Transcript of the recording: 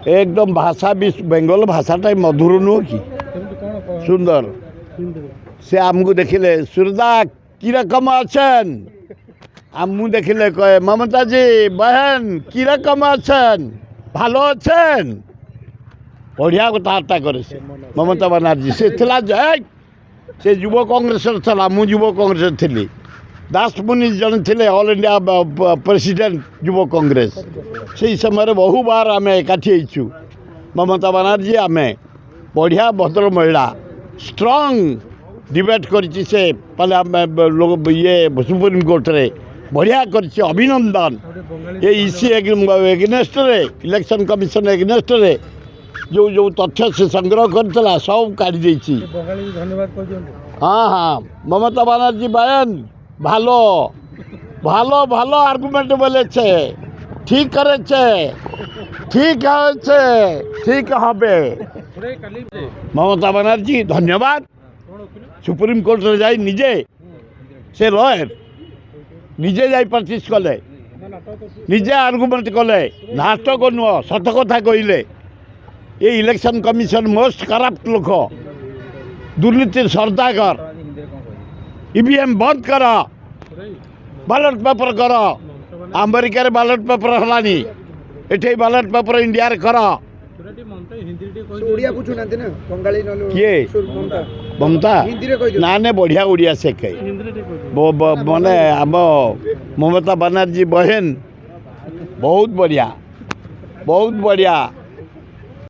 एकदम भाषा भी बेंगल भाषाटा मधुर नुह कि सुंदर से आमको देखिले सूर्यदा कि रकम अच्छन आमू देखिले कहे ममता जी बहन कि रकम अच्छन भालो अच्छन बढ़िया कथबार्ता करे से ममता बनर्जी से थिला जय से युव कांग्रेस था मु युव कांग्रेस थी दास मुनि जन थे ऑल इंडिया प्रेसिडेंट युव कांग्रेस से समय बहु बार आम एकाठी होइछु ममता बनर्जी आम बढ़िया भद्र महिला स्ट्रंग डिबेट करिछि से पहले लोग ये सुप्रीम कोर्ट रे बढ़िया करिछि अभिनंदन ये इसी एग्नेस्ट रे इलेक्शन कमिशन एग्नेस्ट रे जो जो तथ्य से संग्रह करता सब काढ़ी देछि हाँ हाँ ममता बनर्जी बहन ভালো ভালো ভালো আর্গুমেন্ট বলেছে ঠিক করেছে ঠিক হয়েছে ঠিক হবে মমতা ব্যানার্জি ধন্যবাদ সুপ্রিম কোর্টে যাই নিজে সে লয়ার নিজে যাই প্রাক্টিস কলে নিজে আর্গুমেন্ট কলে নাটক নুহ সত কথা কইলে এই ইলেকশন কমিশন মোস্ট করাপ্ট লোক দুর্নীতির সর্দাগর ईवीएम बंद कर बैलेट पेपर कर अमेरिका रे बैलेट पेपर हलानी एठे बैलेट पेपर इंडिया रे कर किए ममता ना ने बढ़िया उड़िया से कही माने आम ममता बनर्जी बहन बहुत बढ़िया